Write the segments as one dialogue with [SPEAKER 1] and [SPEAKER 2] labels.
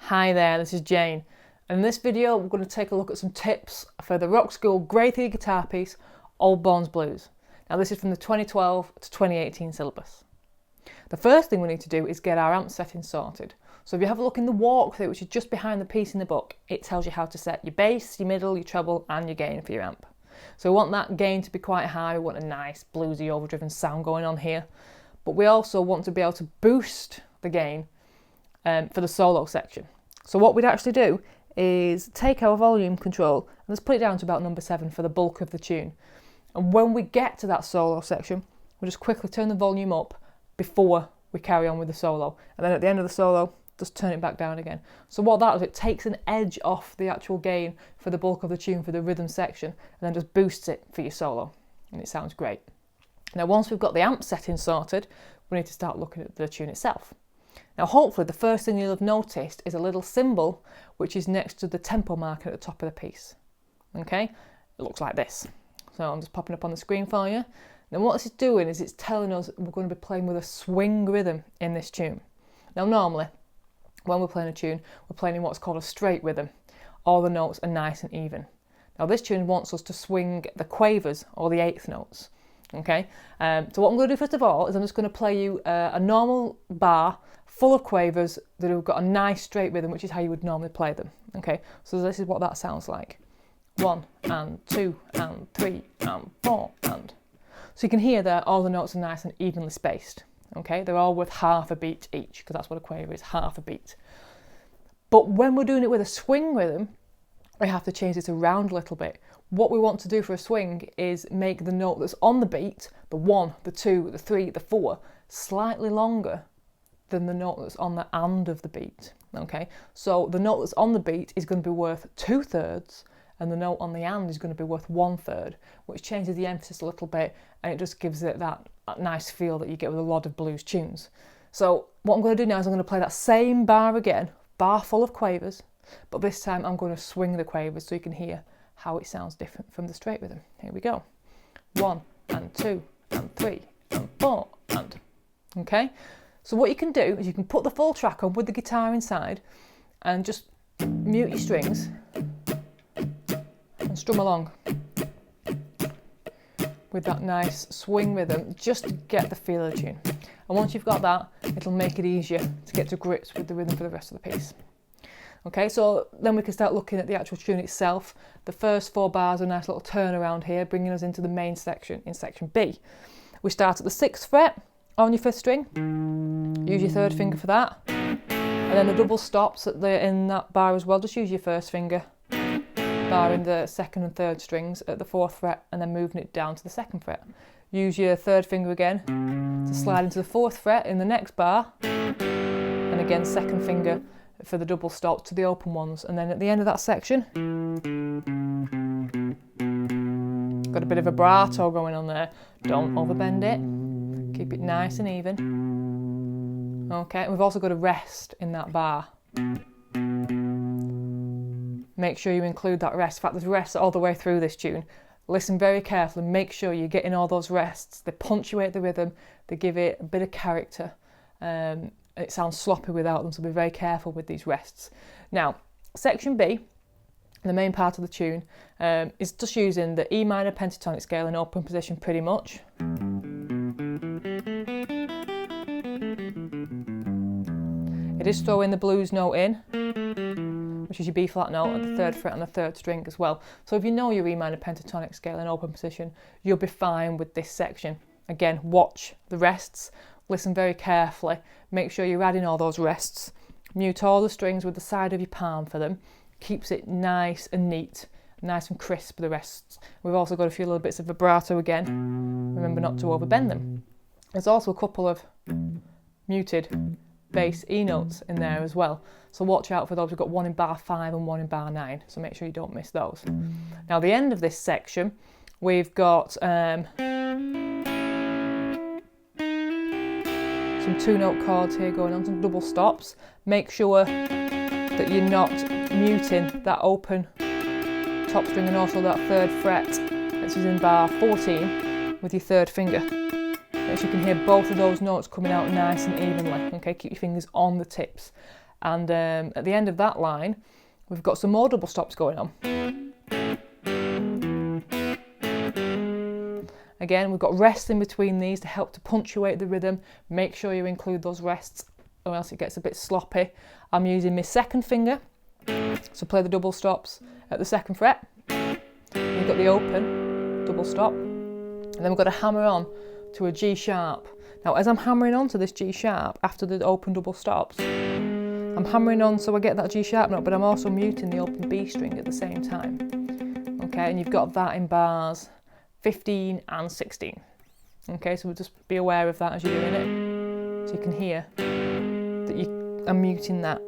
[SPEAKER 1] Hi there, this is Jane, and in this video we're going to take a look at some tips for the Rockschool Grade 3 guitar piece, Old Bones Blues. Now this is from the 2012 to 2018 syllabus. The first thing we need to do is get our amp settings sorted. So if you have a look in the walkthrough, which is just behind the piece in the book, it tells you how to set your bass, your middle, your treble and your gain for your amp. So we want that gain to be quite high, we want a nice bluesy overdriven sound going on here, but we also want to be able to boost the gain for the solo section. So what we'd actually do is take our volume control and let's put it down to about number 7 for the bulk of the tune. And when we get to that solo section, we'll just quickly turn the volume up before we carry on with the solo. And then at the end of the solo, just turn it back down again. So what that does, it takes an edge off the actual gain for the bulk of the tune for the rhythm section and then just boosts it for your solo. And it sounds great. Now once we've got the amp settings sorted, we need to start looking at the tune itself. Now hopefully the first thing you'll have noticed is a little symbol which is next to the tempo marker at the top of the piece. Okay, it looks like this. So I'm just popping up on the screen for you. Now what this is doing is it's telling us we're going to be playing with a swing rhythm in this tune. Now normally when we're playing a tune, we're playing in what's called a straight rhythm. All the notes are nice and even. Now this tune wants us to swing the quavers or the eighth notes. Okay, so what I'm going to do first of all is I'm just going to play you a normal bar full of quavers that have got a nice straight rhythm, which is how you would normally play them. Okay, so this is what that sounds like. 1 and 2 and 3 and 4 and. So you can hear that all the notes are nice and evenly spaced. Okay, they're all worth half a beat each, because that's what a quaver is, half a beat. But when we're doing it with a swing rhythm, we have to change this around a little bit. What we want to do for a swing is make the note that's on the beat, the 1, the 2, the 3, the 4, slightly longer than the note that's on the and of the beat. Okay, so the note that's on the beat is going to be worth 2/3 and the note on the and is going to be worth 1/3, which changes the emphasis a little bit and it just gives it that nice feel that you get with a lot of blues tunes. So what I'm going to do now is I'm going to play that same bar again, bar full of quavers, but this time I'm going to swing the quavers so you can hear how it sounds different from the straight rhythm. Here we go. 1 and 2 and 3 and 4 and. Okay, so what you can do is you can put the full track on with the guitar inside and just mute your strings and strum along with that nice swing rhythm just to get the feel of the tune. And once you've got that, it'll make it easier to get to grips with the rhythm for the rest of the piece. Okay, so then we can start looking at the actual tune itself. The first 4 bars are a nice little turnaround here, bringing us into the main section, in section B. We start at the 6th fret on your 5th string, use your 3rd finger for that, and then the double stops in that bar as well, just use your 1st finger, barring the 2nd and 3rd strings at the 4th fret, and then moving it down to the 2nd fret. Use your 3rd finger again to slide into the 4th fret in the next bar, and again 2nd finger for the double stops to the open ones, and then at the end of that section, got a bit of vibrato going on there. Don't overbend it, keep it nice and even. Okay, and we've also got a rest in that bar. Make sure you include that rest. In fact, there's rests all the way through this tune. Listen very carefully, make sure you're getting all those rests. They punctuate the rhythm, they give it a bit of character. It sounds sloppy without them, so be very careful with these rests. Now, section B, the main part of the tune, is just using the E minor pentatonic scale in open position pretty much. It is throwing the blues note in, which is your B flat note at the 3rd fret on the 3rd string as well. So if you know your E minor pentatonic scale in open position, you'll be fine with this section. Again, watch the rests, listen very carefully, make sure you're adding all those rests, mute all the strings with the side of your palm for them, keeps it nice and neat, nice and crisp, the rests. We've also got a few little bits of vibrato again, remember not to overbend them. There's also a couple of muted bass E notes in there as well, so watch out for those. We've got one in bar 5 and one in bar 9, so make sure you don't miss those. Now the end of this section, we've got some 2-note chords here going on, some double stops. Make sure that you're not muting that open top string and also that 3rd fret, which is in bar 14, with your 3rd finger. Make sure you can hear both of those notes coming out nice and evenly. Okay, keep your fingers on the tips. And at the end of that line, we've got some more double stops going on. Again, we've got rests in between these to help to punctuate the rhythm. Make sure you include those rests or else it gets a bit sloppy. I'm using my second finger, so play the double stops at the second fret. We've got the open double stop, and then we've got to hammer on to a G sharp. Now, as I'm hammering on to this G sharp after the open double stops, I'm hammering on so I get that G sharp note, but I'm also muting the open B string at the same time. Okay, and you've got that in bars 15 and 16. Okay, so we'll just be aware of that as you're doing it, so you can hear that I'm muting that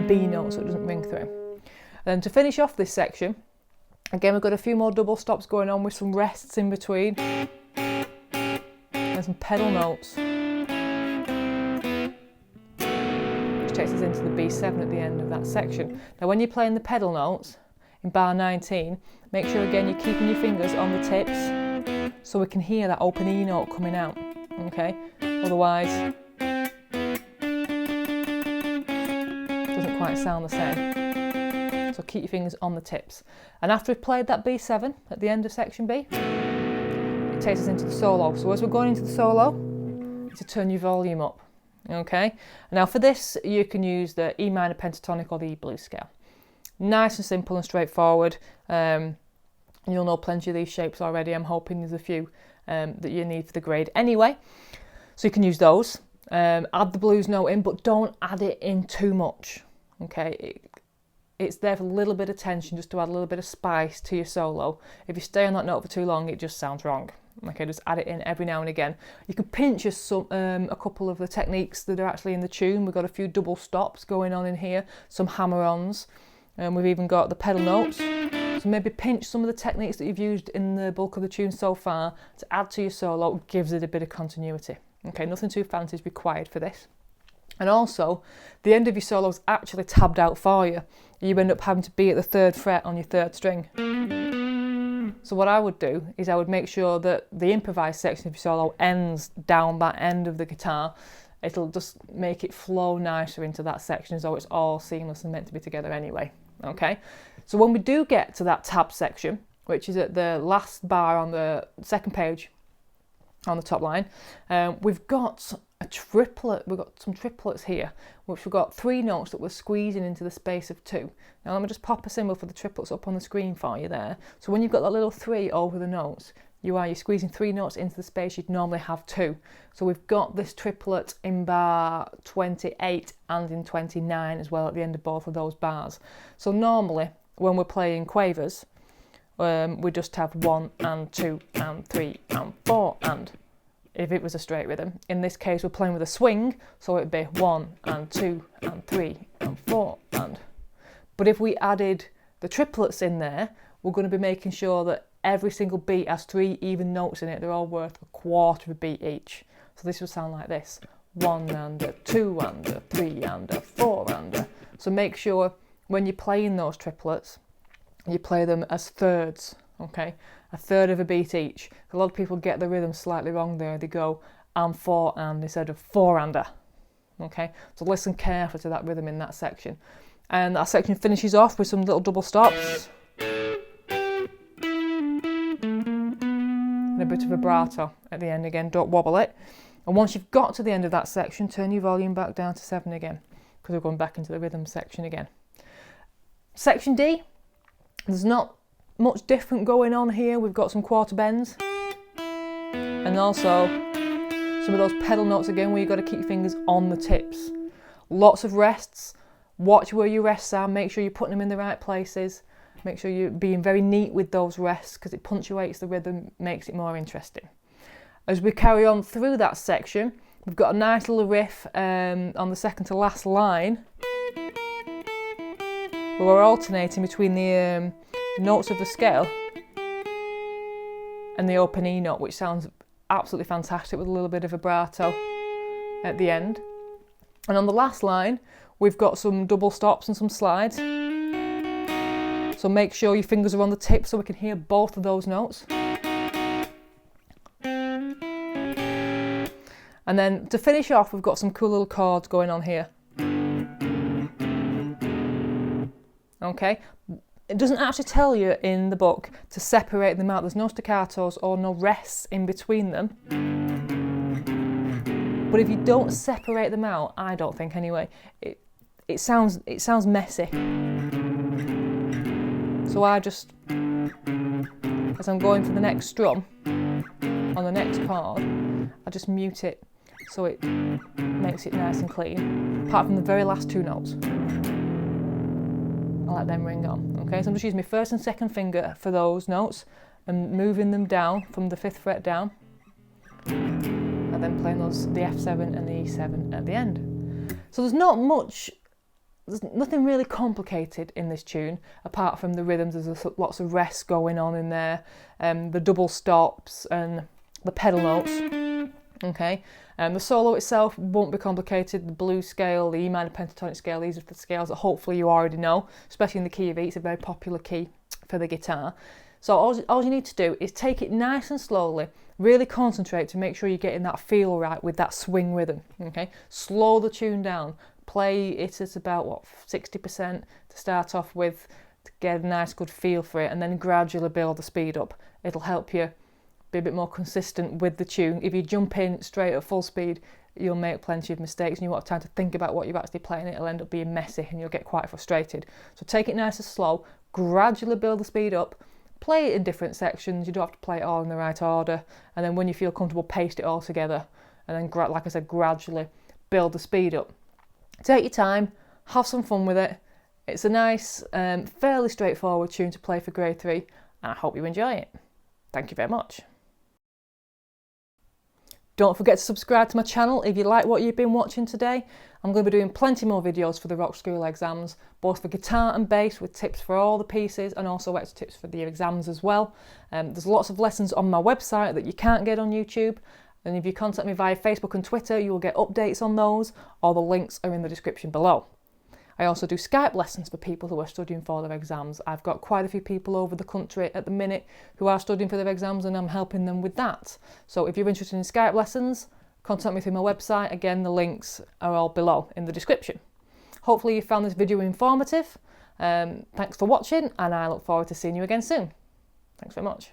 [SPEAKER 1] B note so it doesn't ring through. And then to finish off this section, again, we've got a few more double stops going on with some rests in between and some pedal notes, which takes us into the B7 at the end of that section. Now, when you're playing the pedal notes in bar 19, make sure again you're keeping your fingers on the tips so we can hear that open E note coming out, okay? Otherwise, it doesn't quite sound the same. So keep your fingers on the tips. And after we've played that B7 at the end of section B, it takes us into the solo. So as we're going into the solo, to turn your volume up, okay? Now for this, you can use the E minor pentatonic or the E blues scale. Nice and simple and straightforward. You'll know plenty of these shapes already. I'm hoping there's a few that you need for the grade anyway. So you can use those. Add the blues note in, but don't add it in too much, okay? It's there for a little bit of tension, just to add a little bit of spice to your solo. If you stay on that note for too long, it just sounds wrong. Okay, just add it in every now and again. You can pinch a couple of the techniques that are actually in the tune. We've got a few double stops going on in here, some hammer-ons, and we've even got the pedal notes. So maybe pinch some of the techniques that you've used in the bulk of the tune so far to add to your solo. Gives it a bit of continuity. Okay, nothing too fancy is required for this. And also, the end of your solo is actually tabbed out for you. You end up having to be at the 3rd fret on your 3rd string. So what I would do is I would make sure that the improvised section of your solo ends down that end of the guitar. It'll just make it flow nicer into that section as though it's all seamless and meant to be together anyway. Okay, so when we do get to that tab section, which is at the last bar on the second page on the top line, we've got a triplet. We've got some triplets here, which we've got 3 notes that we're squeezing into the space of 2. Now let me just pop a symbol for the triplets up on the screen for you there. So when you've got that little 3 over the notes, you're squeezing 3 notes into the space you'd normally have 2. So we've got this triplet in bar 28 and in 29 as well at the end of both of those bars. So normally when we're playing quavers, we just have 1 and 2 and 3 and 4 and, if it was a straight rhythm. In this case we're playing with a swing, so it'd be 1 and 2 and 3 and 4 and. But if we added the triplets in there, we're going to be making sure that every single beat has 3 even notes in it. They're all worth a quarter of a beat each. So this would sound like this: 1 and a 2 and a 3 and a 4 and a. So make sure when you're playing those triplets, you play them as thirds, okay? A third of a beat each. A lot of people get the rhythm slightly wrong there. They go and 4 and instead of 4 and a, okay? So listen carefully to that rhythm in that section. And that section finishes off with some little double stops and a bit of vibrato at the end again. Don't wobble it. And once you've got to the end of that section, turn your volume back down to 7 again, because we're going back into the rhythm section again. Section D, there's not much different going on here. We've got some quarter bends and also some of those pedal notes again where you've got to keep your fingers on the tips. Lots of rests. Watch where your rests are. Make sure you're putting them in the right places. Make sure you're being very neat with those rests, because it punctuates the rhythm, makes it more interesting. As we carry on through that section, we've got a nice little riff on the second to last line, where we're alternating between the notes of the scale and the open E note, which sounds absolutely fantastic with a little bit of vibrato at the end. And on the last line, we've got some double stops and some slides. So make sure your fingers are on the tip so we can hear both of those notes. And then to finish off, we've got some cool little chords going on here. okay? It doesn't actually tell you in the book to separate them out. There's no staccatos or no rests in between them. But if you don't separate them out, I don't think anyway, it sounds messy. So I just, as I'm going for the next strum on the next chord, I just mute it so it makes it nice and clean, apart from the very last two notes. I'll let them ring on. Okay, so I'm just using my first and second finger for those notes and moving them down from the 5th fret down, and then playing the F7 and the E7 at the end. So there's nothing really complicated in this tune, apart from the rhythms. There's lots of rests going on in there, the double stops and the pedal notes. Okay, the solo itself won't be complicated. The blues scale, the E minor pentatonic scale, these are the scales that hopefully you already know, especially in the key of E. It's a very popular key for the guitar. So all you need to do is take it nice and slowly, really concentrate to make sure you're getting that feel right with that swing rhythm. Okay, slow the tune down, play it at about 60% to start off with, to get a nice good feel for it, and then gradually build the speed up. It'll help you be a bit more consistent with the tune. If you jump in straight at full speed, you'll make plenty of mistakes and you won't have time to think about what you're actually playing. It'll end up being messy and you'll get quite frustrated. So take it nice and slow, gradually build the speed up, play it in different sections. You don't have to play it all in the right order, and then when you feel comfortable, paste it all together, and then, like I said, gradually build the speed up. Take your time, have some fun with it. It's a nice, fairly straightforward tune to play for grade 3, and I hope you enjoy it. Thank you very much. Don't forget to subscribe to my channel if you like what you've been watching today. I'm going to be doing plenty more videos for the Rockschool exams, both for guitar and bass, with tips for all the pieces and also extra tips for the exams as well. There's lots of lessons on my website that you can't get on YouTube, and if you contact me via Facebook and Twitter, you will get updates on those. All the links are in the description below. I also do Skype lessons for people who are studying for their exams. I've got quite a few people over the country at the minute who are studying for their exams, and I'm helping them with that. So if you're interested in Skype lessons, contact me through my website. Again, the links are all below in the description. Hopefully you found this video informative. Thanks for watching, and I look forward to seeing you again soon. Thanks very much.